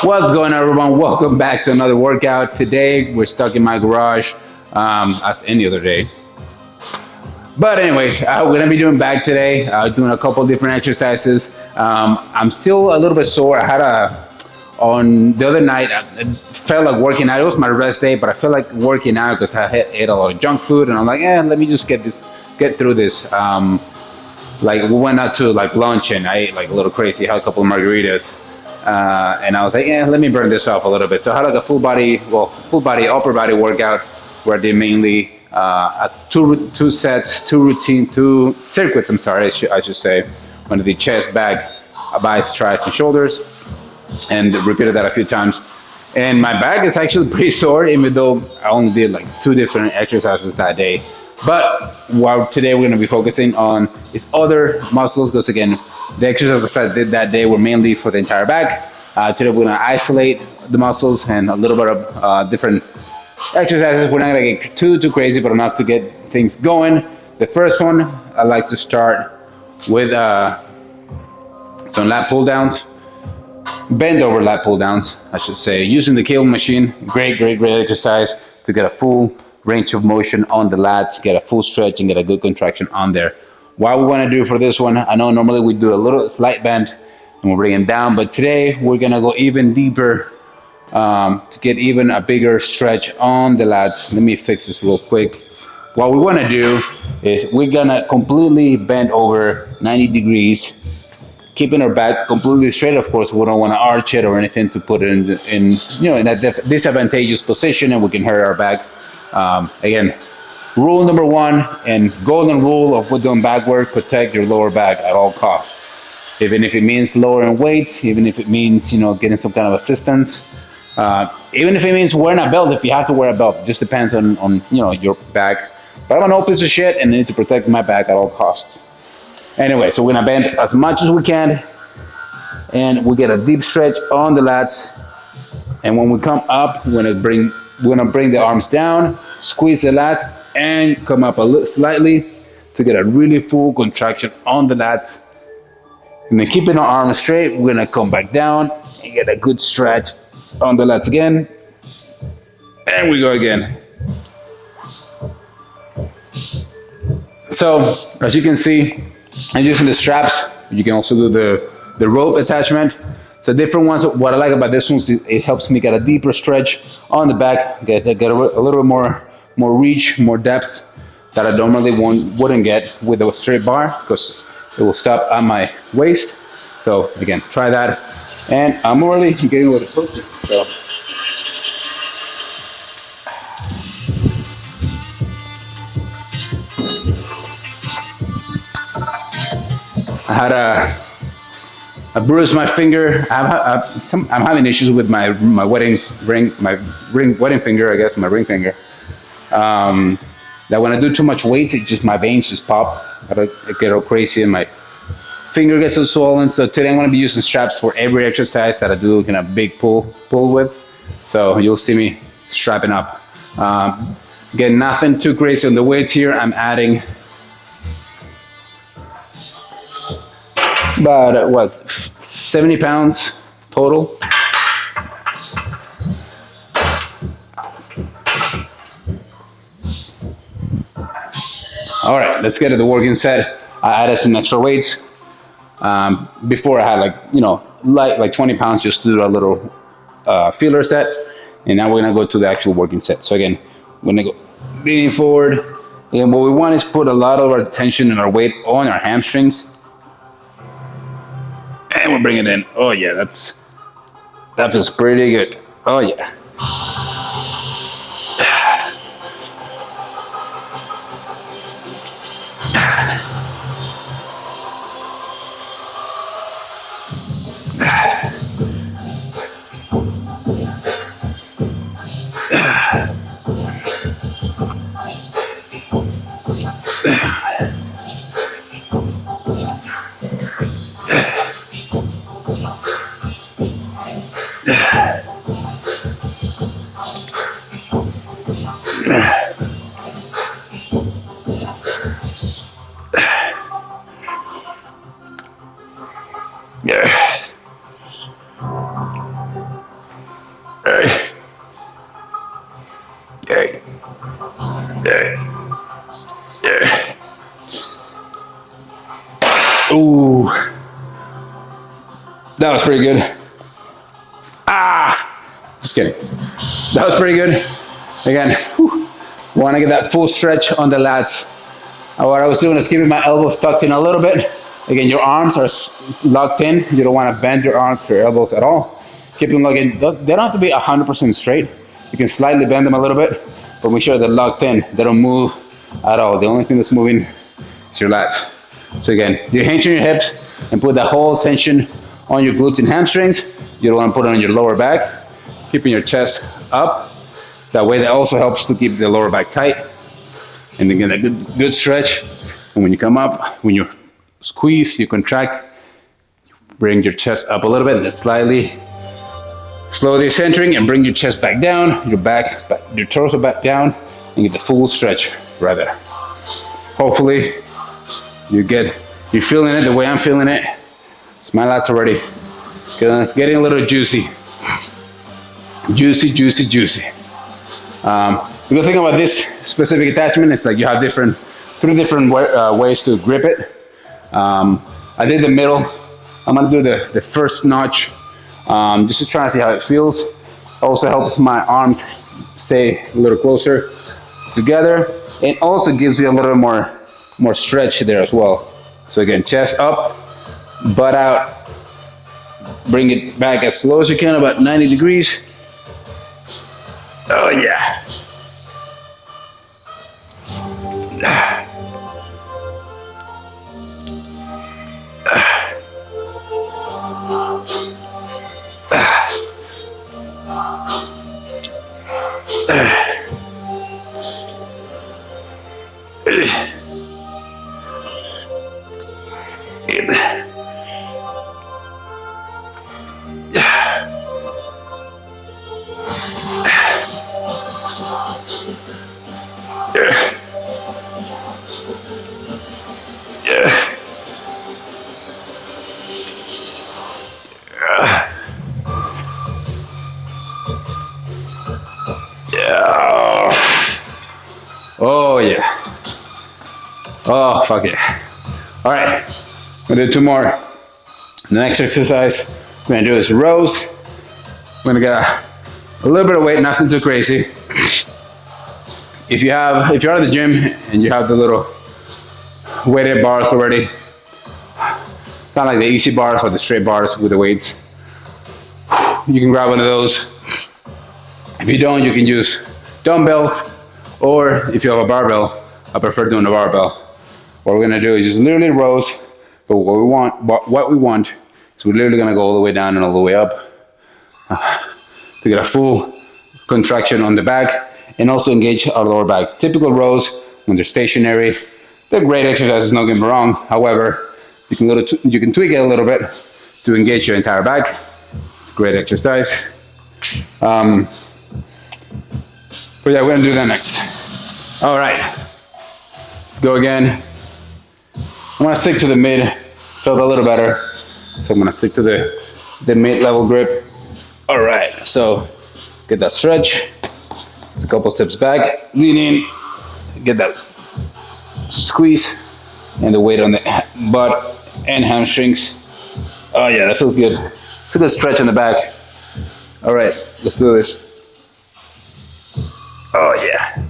What's going on, everyone? Welcome back to another workout. Today we're stuck in my garage, as any other day. But anyways, we're gonna be doing back today, doing a couple different exercises. I'm still a little bit sore. On the other night, I felt like working out. It was my rest day, but I felt like working out because I had ate a lot of junk food, and I'm like, let me just get through this. Like we went out to like lunch, and I ate like a little crazy. Had a couple of margaritas. And I was like, let me burn this off a little bit. So I had like a full body, upper body workout where I did mainly two circuits. I'm sorry, I should say. One of the chest, back, biceps, triceps, and shoulders, and repeated that a few times. And my back is actually pretty sore, even though I only did like 2 different exercises that day. But what today we're going to be focusing on is other muscles, because again, the exercises I did that day were mainly for the entire back. Today we're going to isolate the muscles and a little bit of different exercises. We're not going to get too crazy, but enough to get things going. The first one, I like to start with some lat pull downs. Bend over lat pull downs, I should say. Using the cable machine, great exercise to get a full range of motion on the lats, get a full stretch, and get a good contraction on there. What we want to do for this one, I know normally we do a little slight bend and we'll bring it down, but today we're going to go even deeper to get even a bigger stretch on the lats. Let me fix this real quick. What we want to do is we're going to completely bend over 90 degrees, keeping our back completely straight. Of course, we don't want to arch it or anything to put it in that disadvantageous position, and we can hurt our back. Again, rule number 1 and golden rule of doing back work: protect your lower back at all costs. Even if it means lowering weights, even if it means getting some kind of assistance, even if it means wearing a belt. If you have to wear a belt, it just depends on your back. But I'm an old piece of shit and I need to protect my back at all costs. Anyway, so we're gonna bend as much as we can, and we get a deep stretch on the lats. And when we come up, we're gonna bring the arms down, squeeze the lat, and come up a little slightly to get a really full contraction on the lats. And then keeping our arms straight, we're gonna come back down and get a good stretch on the lats again. And we go again. So as you can see, I'm using the straps. You can also do the rope attachment. So different ones. What I like about this one is it helps me get a deeper stretch on the back, get a little bit more reach, more depth that I normally wouldn't get with a straight bar, because it will stop at my waist. So again, try that. And I'm already getting a little closer. So I had I bruised my finger. I'm having issues with my wedding finger, I guess, my ring finger. That when I do too much weight, my veins just pop. I get all crazy and my finger gets so swollen. So today I'm going to be using straps for every exercise that I do kind of big pull with. So you'll see me strapping up. Again, nothing too crazy on the weights here. I'm adding about 70 pounds total. All right, let's get to the working set. I added some extra weights. Before I had like 20 pounds just to do a little feeler set, and now we're gonna go to the actual working set. So again, we're gonna go leaning forward, and what we want is put a lot of our tension and our weight on our hamstrings. And we'll bring it in. Oh yeah, that feels pretty good. Oh yeah. There. There. There. Ooh. That was pretty good. Just kidding. That was pretty good. Again, want to get that full stretch on the lats. What I was doing is keeping my elbows tucked in a little bit. Again, your arms are locked in. You don't want to bend your arms or your elbows at all. Keep them locked in. They don't have to be 100% straight. You can slightly bend them a little bit, but make sure they're locked in. They don't move at all. The only thing that's moving is your lats. So again, you hinge on your hips and put that whole tension on your glutes and hamstrings. You don't want to put it on your lower back. Keeping your chest up. That way that also helps to keep the lower back tight. And then get a good stretch. And when you come up, when you squeeze, you contract, bring your chest up a little bit, and then slowly centering and bring your chest back down, your torso back down, and get the full stretch right there. Hopefully you're feeling it the way I'm feeling it. It's my lats already getting a little juicy. Juicy. The good thing about this specific attachment is that you have three different ways to grip it. I did the middle. I'm gonna do the first notch just to try and see how it feels. Also helps my arms stay a little closer together. It also gives me a little more stretch there as well. So again, chest up, butt out. Bring it back as slow as you can, about 90 degrees. Oh yeah. Oh yeah. Oh fuck yeah. All right, I'm gonna do 2 more. The next exercise we're gonna do is rows. We're gonna get a little bit of weight, nothing too crazy. If you're at the gym and you have the little weighted bars already, kind of like the easy bars or the straight bars with the weights, you can grab one of those. If you don't, you can use dumbbells, or if you have a barbell, I prefer doing a barbell. What we're gonna do is just literally rows, but what we want is we're literally gonna go all the way down and all the way up to get a full contraction on the back and also engage our lower back. Typical rows, when they're stationary, they're great exercises, don't get me wrong. However, you can tweak it a little bit to engage your entire back. It's a great exercise. But yeah, we're gonna do that next. All right, let's go again. I'm gonna stick to the mid, felt a little better. So I'm gonna stick to the mid-level grip. All right, so get that stretch. A couple steps back, lean in, get that squeeze and the weight on the butt and hamstrings. Oh yeah, that feels good. It's a good stretch in the back. All right, let's do this. Oh yeah.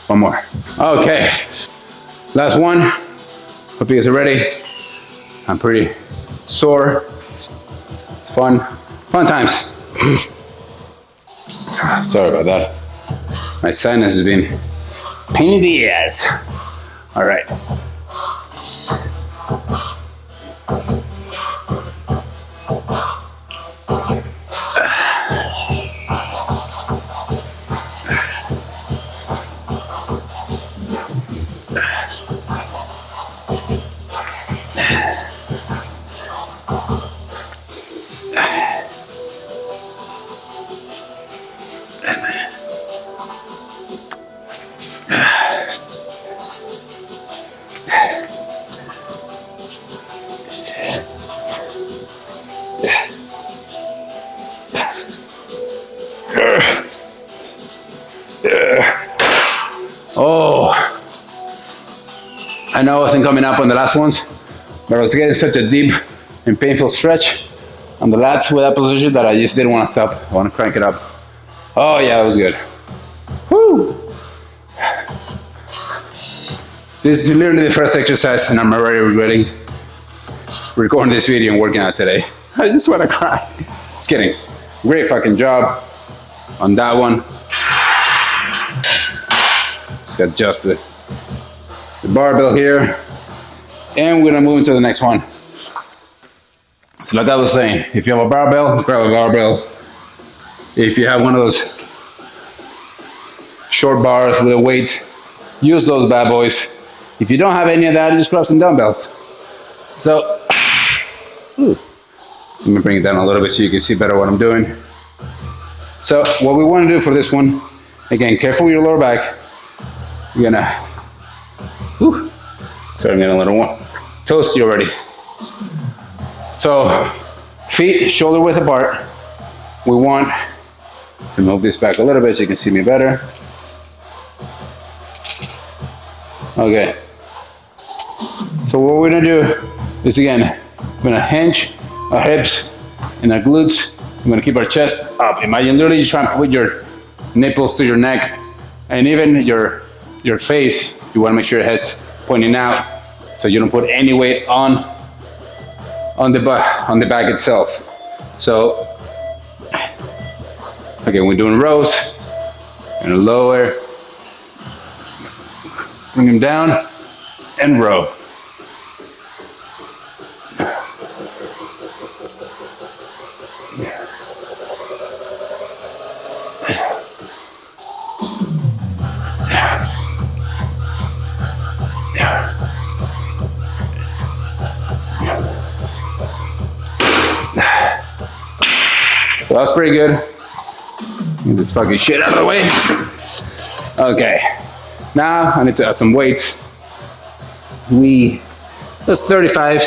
One more. Okay. Last one. Hope you guys are ready. I'm pretty sore. It's fun times. Sorry about that. My sinus has been pain in the ass. All right. Oh, I know I wasn't coming up on the last ones, but I was getting such a deep and painful stretch on the lats with that position that I just didn't want to stop. I want to crank it up. Oh yeah, that was good. Woo! This is literally the first exercise, and I'm already regretting recording this video and working out today. I just want to cry. Just kidding. Great fucking job on that one. Just adjust the barbell here, and we're gonna move into the next one. So like I was saying, if you have a barbell, grab a barbell. If you have one of those short bars with a weight, use those bad boys. If you don't have any of that, just grab some dumbbells. So, let me bring it down a little bit so you can see better what I'm doing. So what we want to do for this one, again, careful with your lower back. You're gonna, sorry, I'm getting a little toasty already. So feet shoulder width apart. We want to move this back a little bit so you can see me better. Okay. So what we're gonna do is, again, we're gonna hinge our hips and our glutes. We're gonna keep our chest up. Imagine literally trying to put your nipples to your neck, and even your face. You wanna make sure your head's pointing out so you don't put any weight on the back itself. So, again, we're doing rows, and lower, bring them down, and row. So that's pretty good. Get this fucking shit out of the way. Okay. Now I need to add some weights. That's 35.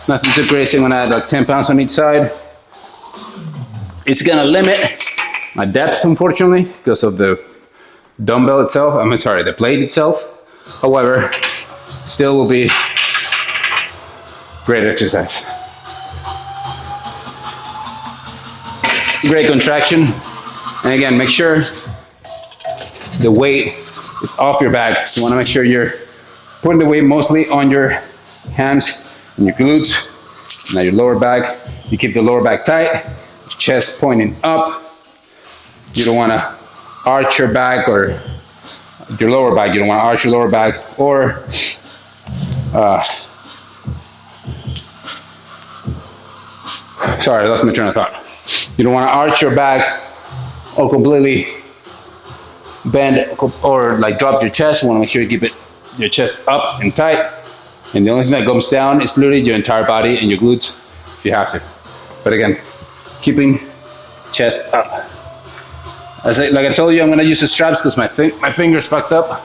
Nothing too crazy. I'm gonna add like 10 pounds on each side. It's gonna limit my depth, unfortunately, because of the dumbbell itself. The plate itself. However, still will be great exercise. Great contraction. And again, make sure the weight is off your back. So you want to make sure you're putting the weight mostly on your hams and your glutes, now your lower back. You keep the lower back tight, chest pointing up. You don't want to arch your back or your lower back. You don't want to arch your lower back or sorry, I lost my train of thought. You don't want to arch your back or completely bend or like drop your chest. You want to make sure you keep your chest up and tight. And the only thing that comes down is literally your entire body and your glutes if you have to. But again, keeping chest up. Like I told you, I'm going to use the straps because my finger's fucked up.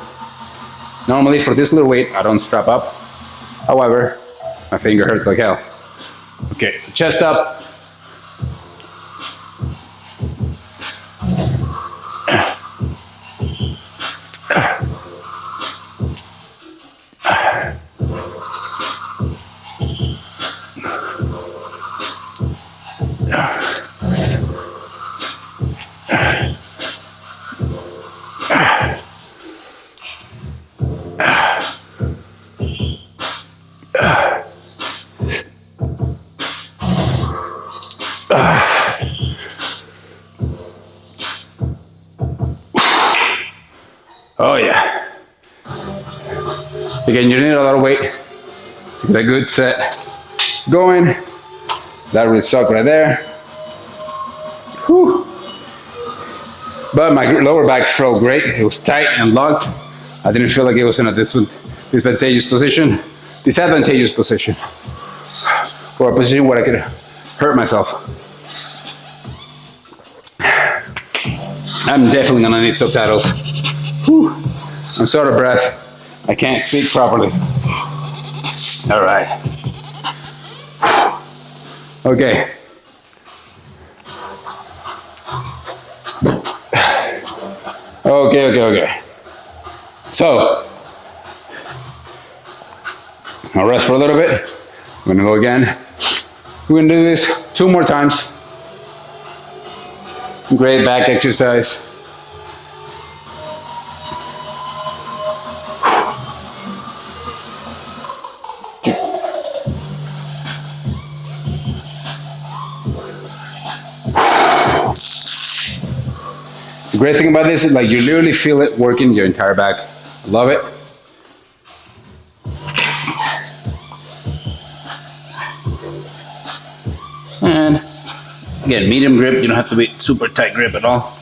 Normally for this little weight, I don't strap up. However, my finger hurts like hell. Okay, so chest up. Oh yeah. Again, you need a lot of weight to get a good set going. That really sucked right there. Whew. But my lower back felt great. It was tight and locked. I didn't feel like it was in a disadvantageous position, or a position where I could hurt myself. I'm definitely gonna need subtitles. Whew. I'm so out of breath. I can't speak properly. All right. Okay. Okay. So, I'll rest for a little bit. I'm gonna go again. We're gonna do this 2 more times. Great back exercise. The great thing about this is like you literally feel it working your entire back. I love it. And again, medium grip. You don't have to be super tight grip at all.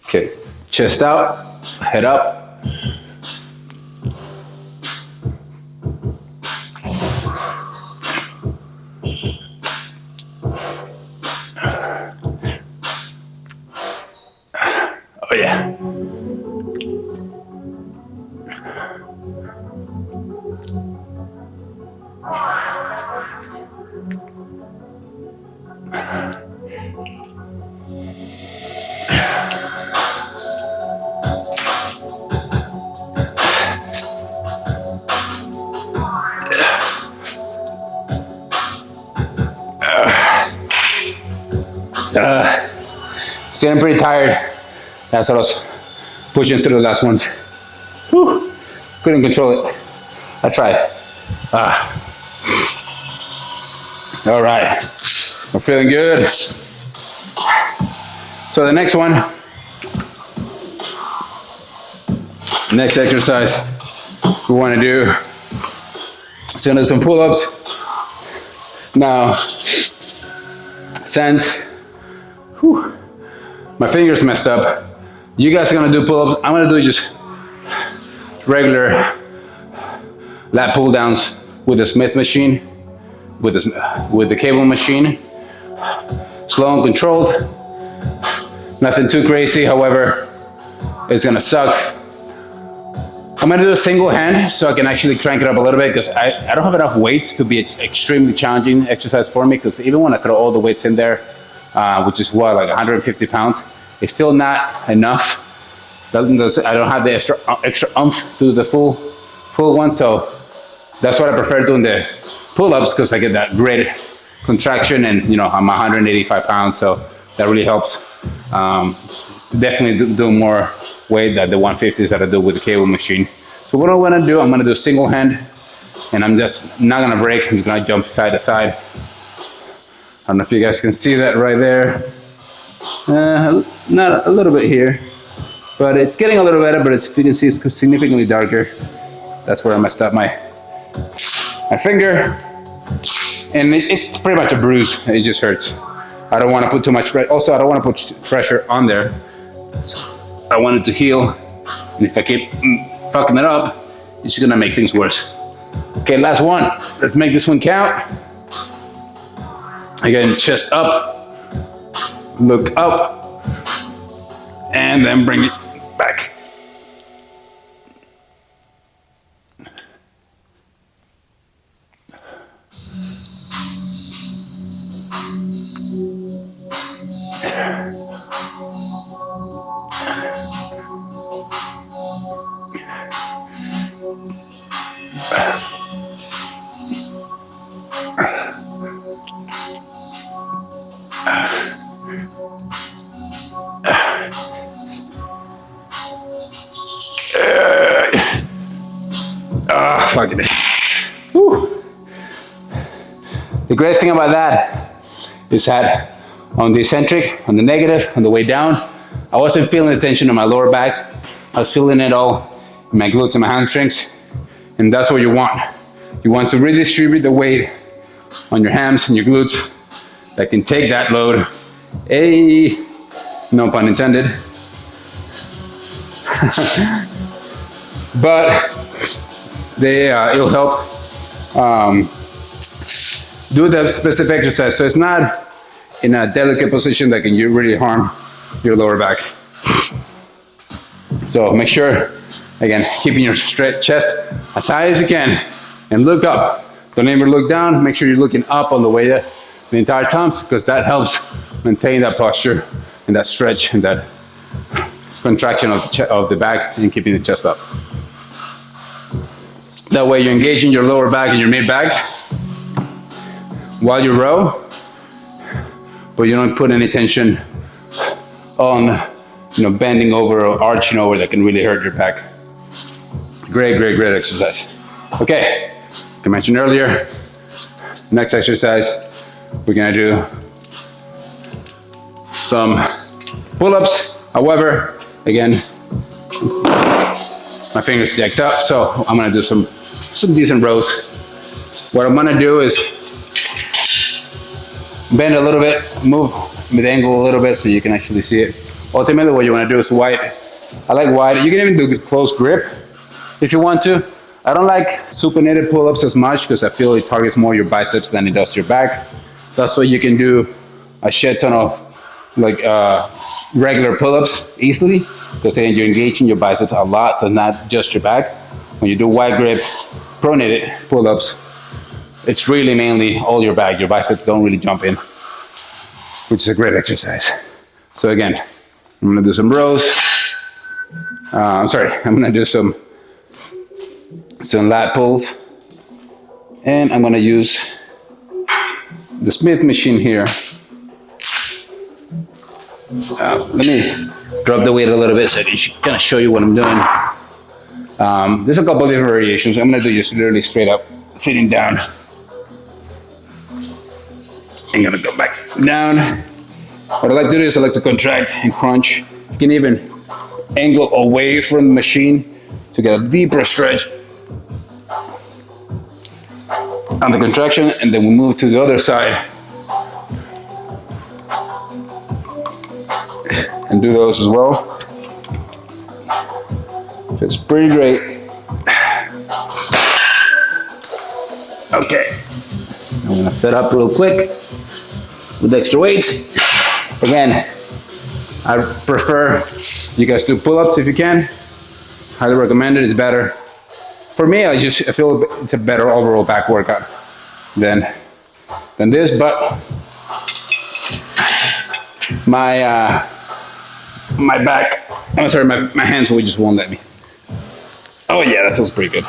Okay, chest out, head up. Oh yeah. It's getting pretty tired. That's what I was pushing through the last ones. Whew. Couldn't control it. I tried. All right. I'm feeling good. So the next one, next exercise we want to do is gonna do some pull-ups. Now, since my fingers messed up, you guys are gonna do pull-ups. I'm gonna do just regular lat pull-downs with the Smith machine, with the cable machine. Slow and controlled. Nothing too crazy. However, it's gonna suck. I'm gonna do a single hand so I can actually crank it up a little bit because I don't have enough weights to be an extremely challenging exercise for me, because even when I throw all the weights in there, which is what, like 150 pounds, it's still not enough. I don't have the extra oomph to the full one, so that's what I prefer doing the pull-ups, because I get that great contraction, and you know, I'm 185 pounds, so that really helps. Definitely do more weight than the 150s that I do with the cable machine. So what I'm gonna do, I'm gonna do a single hand, and I'm just not gonna break. I'm just gonna jump side to side. I don't know if you guys can see that right there. Not a little bit here, but it's getting a little better, but you can see it's significantly darker. That's where I messed up my finger. And it's pretty much a bruise. It just hurts. I don't want to put too much pressure. Also, I don't want to put pressure on there. So I want it to heal. And if I keep fucking it up, it's just gonna make things worse. Okay, last one. Let's make this one count. Again, chest up, look up, and then bring it back. Fucking it. Whew. The great thing about that is that on the eccentric, on the negative, on the way down, I wasn't feeling the tension in my lower back. I was feeling it all in my glutes and my hamstrings. And that's what you want. You want to redistribute the weight on your hams and your glutes that can take that load. Hey, no pun intended. But it'll help do the specific exercise. So it's not in a delicate position that can really harm your lower back. So make sure, again, keeping your chest as high as you can and look up. Don't ever look down. Make sure you're looking up on the way there the entire time, because that helps maintain that posture and that stretch and that contraction of the back and keeping the chest up. That way you're engaging your lower back and your mid back while you row, but you don't put any tension on, bending over or arching over that can really hurt your back. Great, great, great exercise. Okay, like I mentioned earlier, next exercise, we're gonna do some pull-ups. However, again, my fingers jacked up, so I'm gonna do some decent rows. What I'm gonna do is bend a little bit, move mid-angle a little bit so you can actually see it. Ultimately, what you wanna do is wide. I like wide. You can even do close grip if you want to. I don't like supinated pull-ups as much because I feel it targets more your biceps than it does your back. That's why you can do a shit ton of regular pull-ups easily, because again, you're engaging your biceps a lot, so not just your back. When you do wide grip, pronated pull-ups, it's really mainly all your back. Your biceps don't really jump in, which is a great exercise. So again, I'm gonna do some rows. I'm gonna do some lat pulls, and I'm gonna use the Smith machine here. Let me drop the weight a little bit so I can kind of show you what I'm doing. There's a couple of different variations. I'm gonna do just literally straight up sitting down. I'm gonna go back down. What I like to do is I like to contract and crunch. You can even angle away from the machine to get a deeper stretch on the contraction, and then we move to the other side and do those as well. Feels pretty great. Okay, I'm gonna set up real quick with extra weight. Again, I prefer you guys do pull-ups if you can. Highly recommend it. It's better. For me, I feel it's a better overall back workout than this, but my back, I'm sorry, my hands just won't let me. Oh yeah, that feels pretty good.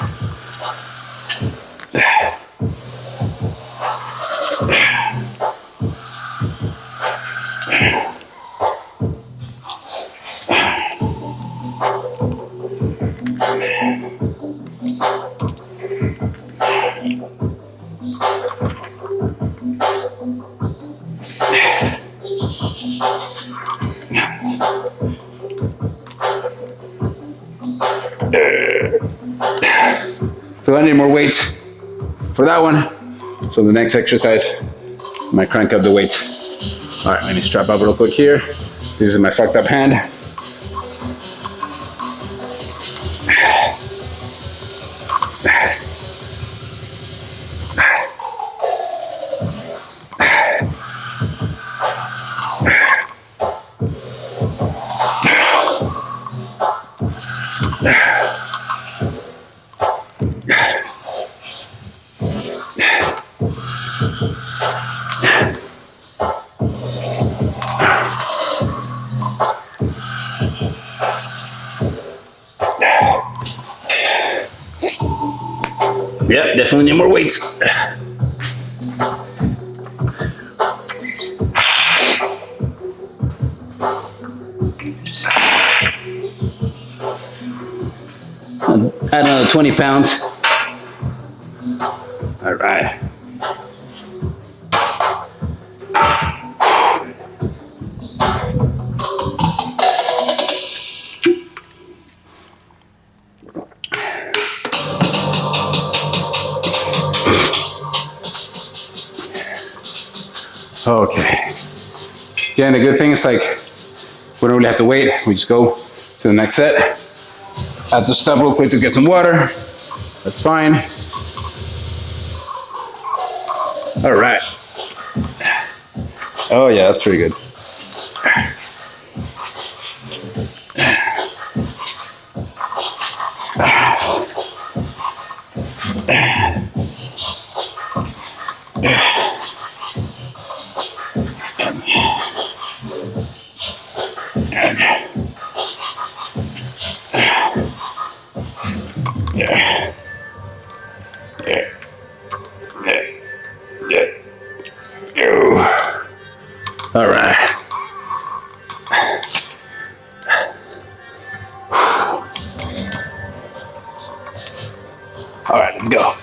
So I need more weight for that one. So the next exercise, I might crank up the weight. All right, let me strap up real quick here. This is my fucked up hand. Yep, definitely need more weights. Add another 20 pounds. All right. Okay. Again, the good thing is like, we don't really have to wait. We just go to the next set. I have to stop real quick to get some water. That's fine. All right. Oh yeah, that's pretty good. All right. All right, let's go.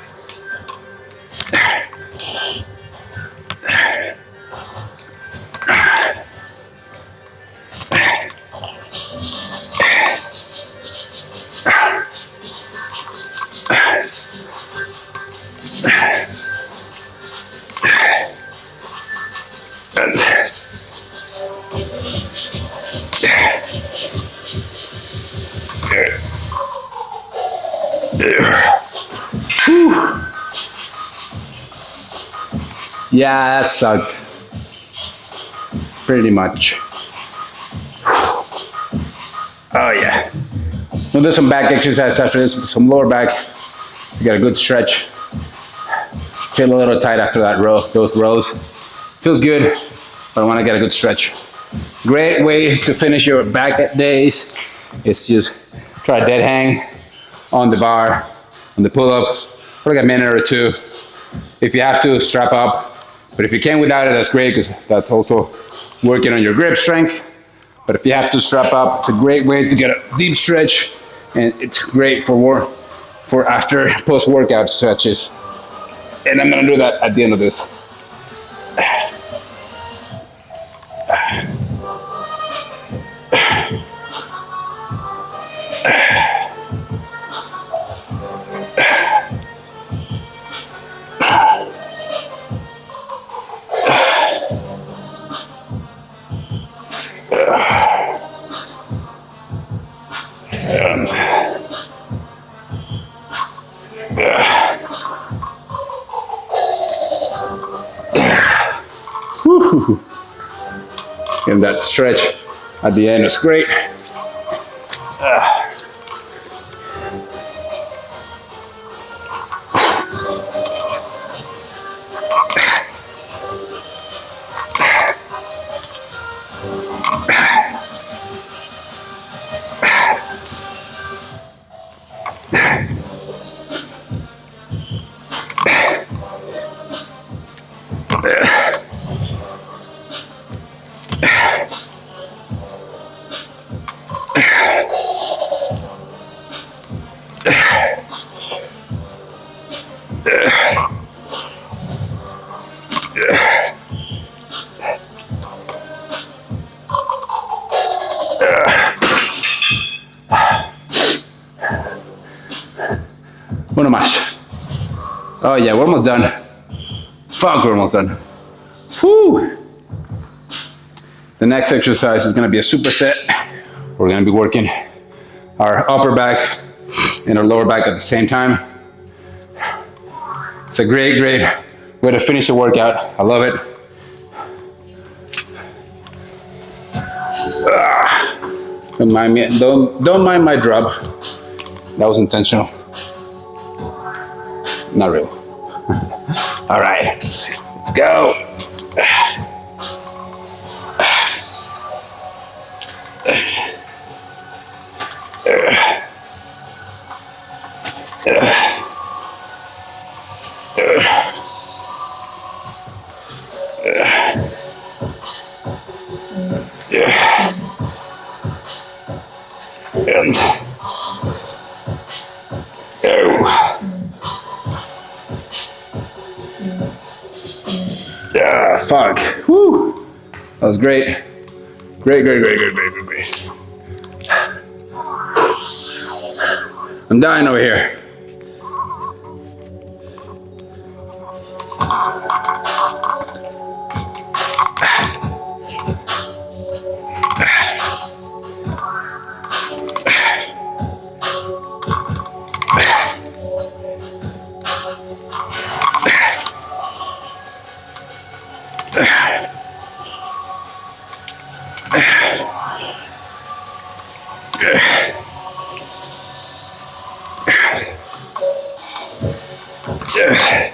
Yeah, that sucked. Pretty much. Oh yeah. We'll do some back exercise after this, some lower back. You got a good stretch. Feel a little tight after that row, those rows. Feels good, but I want to get a good stretch. Great way to finish your back days is just try a dead hang on the bar, on the pull-up, for like a minute or two. If you have to, strap up. But if you can without it, that's great, because that's also working on your grip strength. But if you have to strap up, it's a great way to get a deep stretch, and it's great for after post-workout stretches. And I'm gonna do that at the end of this. And that stretch at the end is great. Uno más. Oh yeah, we're almost done. Fuck, we're almost done. Whew. The next exercise is gonna be a superset. We're gonna be working our upper back and our lower back at the same time. It's a great way to finish the workout. I love it. Don't mind me. Don't mind my drop. That was intentional. Not real. All right, let's go. Fuck. Woo. That was great. Great. I'm dying over here. Yeah.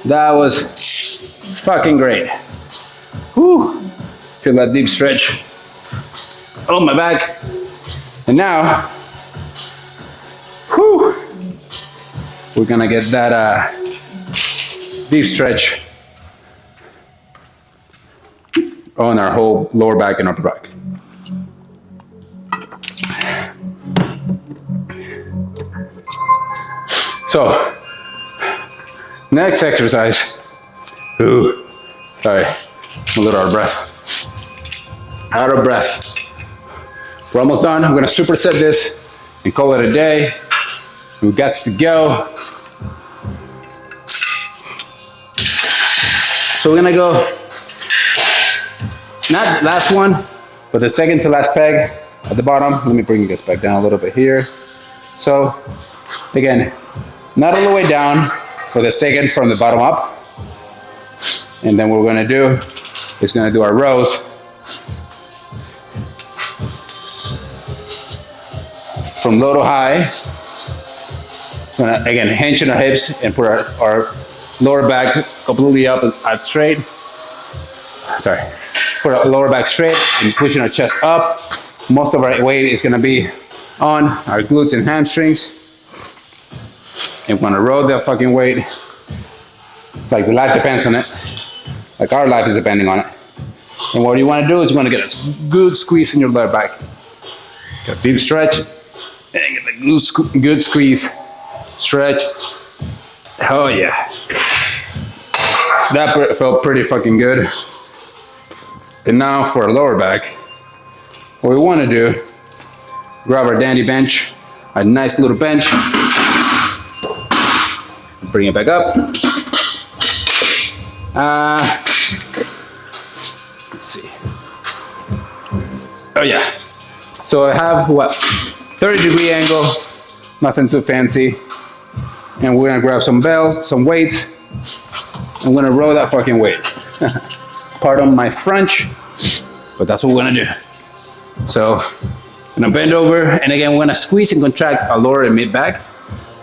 That was fucking great. Whew. Feel that deep stretch on my back. And now, whew, we're gonna get that deep stretch on our whole lower back and upper back. So, next exercise. Ooh, sorry, I'm a little out of breath. Out of breath. We're almost done. I'm gonna superset this and call it a day. We got to go. So we're gonna go, not last one, but the second to last peg at the bottom. Let me bring this back down a little bit here. So again, not all the way down, but the second from the bottom up. And then what we're gonna do is gonna do our rows. From low to high. Gonna, again, hinge in our hips and put our lower back completely up and out straight. Sorry. Put our lower back straight and pushing our chest up. Most of our weight is gonna be on our glutes and hamstrings. And we're gonna roll that fucking weight. Like the life depends on it. Like our life is depending on it. And what you wanna do is you wanna get a good squeeze in your lower back. Get a deep stretch. And get the good squeeze. Stretch. Oh yeah. That felt pretty fucking good. And now for our lower back, what we want to do, grab our dandy bench, a nice little bench, bring it back up. Let's see. Oh yeah. So I have what? 30-degree angle, nothing too fancy. And we're gonna grab some bells, some weights. I'm gonna roll that fucking weight. Pardon my French, but that's what we're gonna do. So, I'm gonna bend over, and again, we're gonna squeeze and contract our lower and mid back.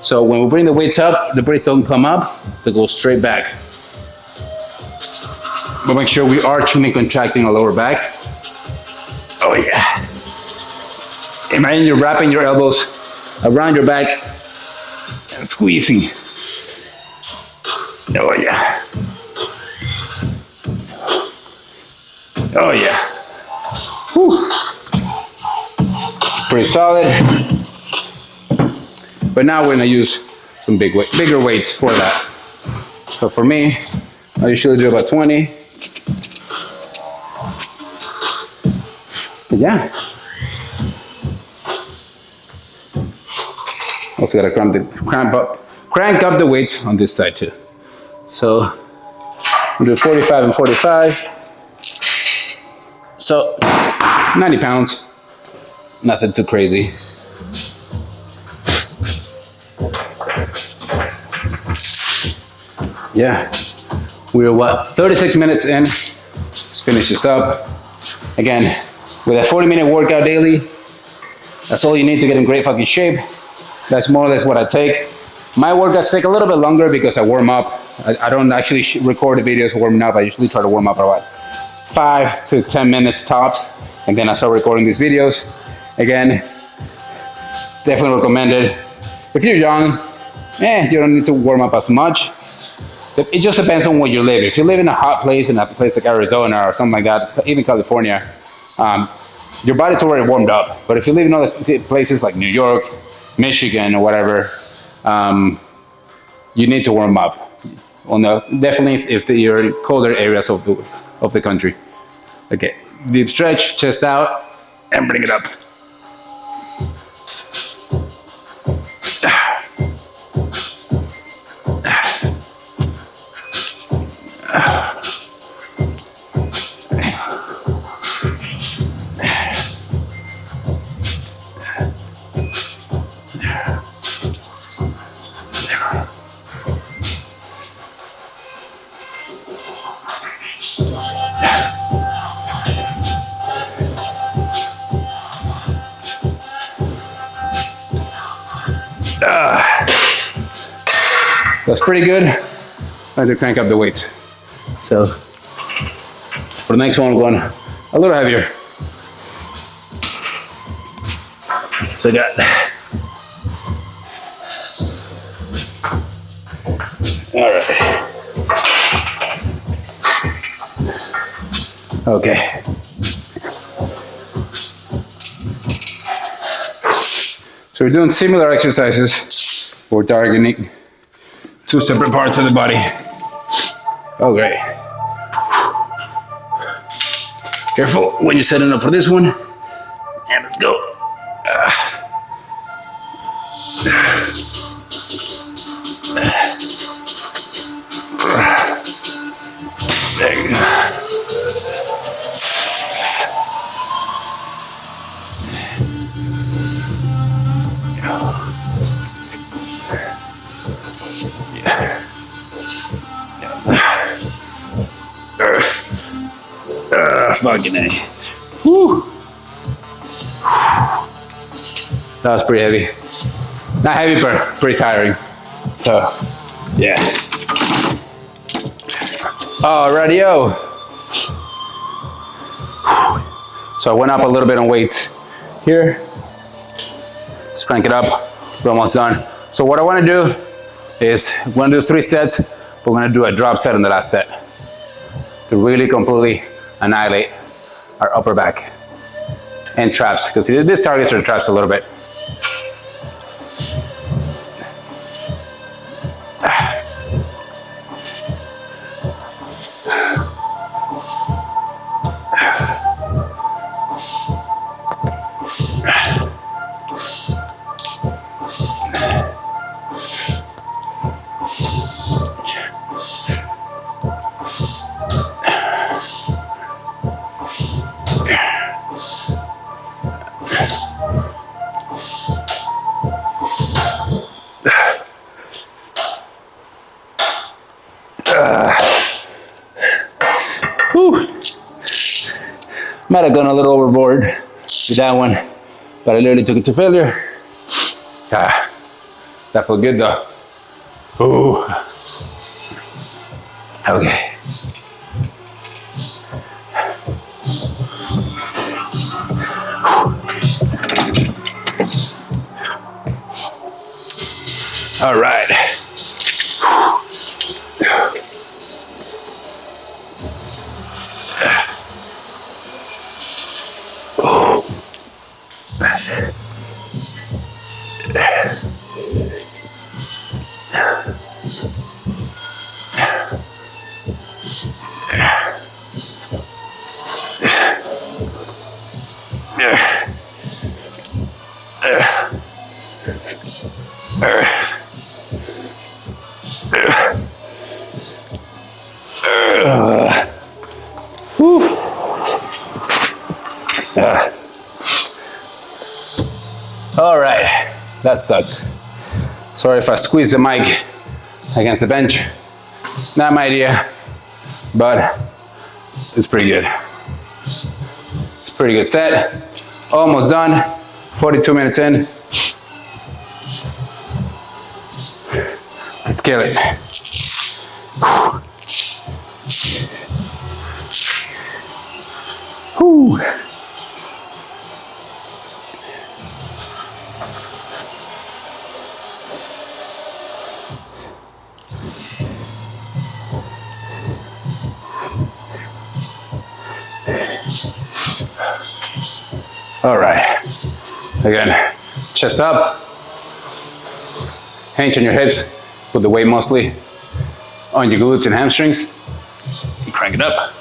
So when we bring the weights up, the breath don't come up, they go straight back. But make sure we arching and contracting our lower back. Oh yeah. Imagine you're wrapping your elbows around your back and squeezing. Oh yeah. Oh yeah. Whew. Pretty solid. But now we're gonna use some bigger weights for that. So for me, I usually do about 20. But yeah. Also gotta crank up the weights on this side too. So we'll do 45 and 45. So 90 pounds, nothing too crazy. Yeah, we're what, 36 minutes in. Let's finish this up. Again, with a 40-minute workout daily, that's all you need to get in great fucking shape. That's more or less what I take. My workouts take a little bit longer because I warm up. I don't actually record the videos warming up. I usually try to warm up about 5 to 10 minutes tops, and then I start recording these videos. Again, definitely recommended. If you're young, you don't need to warm up as much. It just depends on where you live. If you live in a hot place, in a place like Arizona or something like that, even California, your body's already warmed up. But if you live in other places like New York, Michigan, or whatever, you need to warm up. Well, no, definitely if you're in colder areas of the country. Okay, deep stretch, chest out, and bring it up. That's pretty good. I have to crank up the weights. So for the next one, I'm going a little heavier. So I got, all right. Okay. So we're doing similar exercises. We're targeting two separate parts of the body. Oh, great. Careful when you're setting up for this one. And let's go. There you go. Fucking A. Whew. That was pretty heavy. Not heavy, but pretty tiring. So, yeah. Alrighty-o. So I went up a little bit on weights here. Let's crank it up. We're almost done. So what I want to do is we're going to do 3 sets. But we're going to do a drop set on the last set to really completely annihilate our upper back and traps, because this targets our traps a little bit. Might have gone a little overboard with that one, but I literally took it to failure. That felt good though. Ooh. Okay. All right. All right, that sucked. Sorry if I squeezed the mic against the bench. Not my idea, but it's pretty good. It's a pretty good set. Almost done. 42 minutes in. Let's kill it. Whew. All right, again, chest up, hinge on your hips, put the weight mostly on your glutes and hamstrings, and crank it up.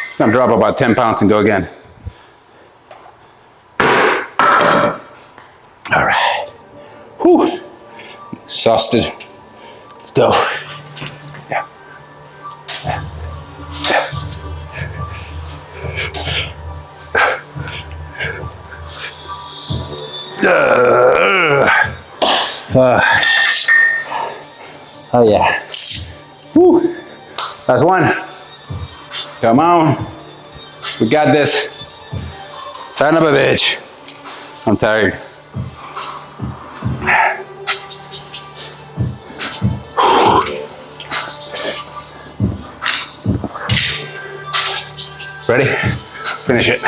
It's gonna drop about 10 pounds and go again. All right. Whew. Exhausted. Let's go. Fuck. Oh yeah. Woo. Last one. Come on. We got this. Son of a bitch. I'm tired. Ready? Let's finish it.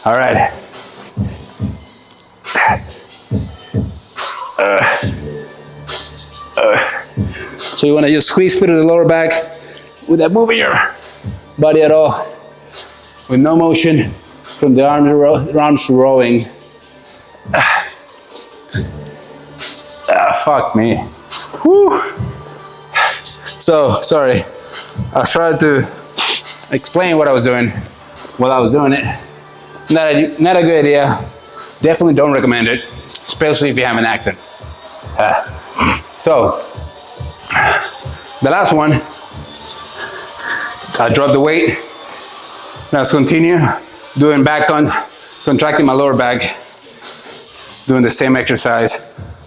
All right. So you want to just squeeze through the lower back without moving your body at all, with no motion from the arms rowing. Fuck me. Whew. So, sorry. I was trying to explain what I was doing while I was doing it. Not a good idea. Definitely don't recommend it, especially if you have an accent. So, the last one, I dropped the weight. Now let's continue doing back on, contracting my lower back, doing the same exercise,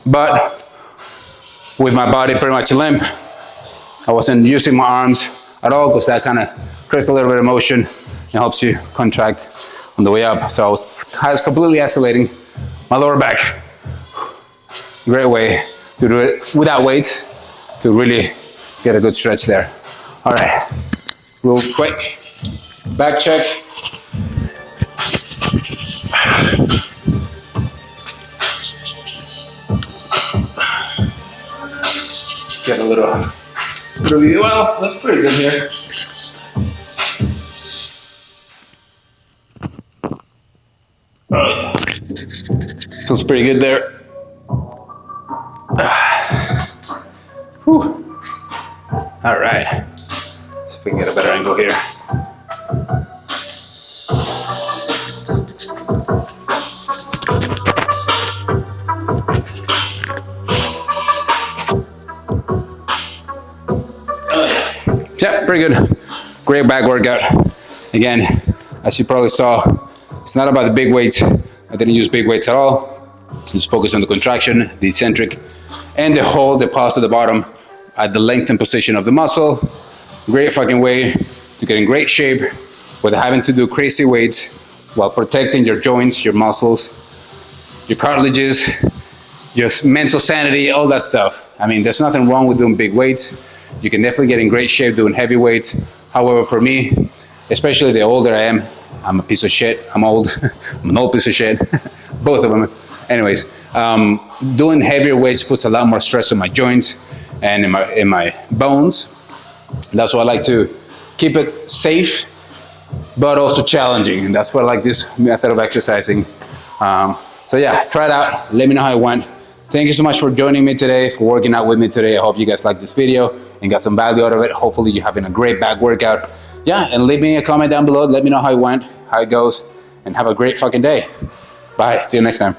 but with my body pretty much limp. I wasn't using my arms at all because that kind of creates a little bit of motion and helps you contract on the way up. So I was completely isolating my lower back. Great way to do it without weights to really get a good stretch there. All right, real quick, back check. Let's get a little review. Well, that's pretty good here. Oh yeah, feels pretty good there. Whew. All right, let's see if we can get a better angle here. Yeah, pretty good. Great back workout. Again, as you probably saw, it's not about the big weights. I didn't use big weights at all. Just focus on the contraction, the eccentric, and the hold, the pause at the bottom at the lengthened position of the muscle. Great fucking way to get in great shape without having to do crazy weights while protecting your joints, your muscles, your cartilages, your mental sanity, all that stuff. I mean, there's nothing wrong with doing big weights. You can definitely get in great shape doing heavy weights. However, for me, especially the older I am, I'm a piece of shit. I'm old. I'm an old piece of shit. Both of them. Anyways, doing heavier weights puts a lot more stress on my joints and in my bones. That's why I like to keep it safe, but also challenging. And that's why I like this method of exercising. So yeah, try it out. Let me know how it went. Thank you so much for joining me today, for working out with me today. I hope you guys liked this video and got some value out of it. Hopefully you're having a great back workout. Yeah, and leave me a comment down below. Let me know how it went, how it goes, and have a great fucking day. Bye. See you next time.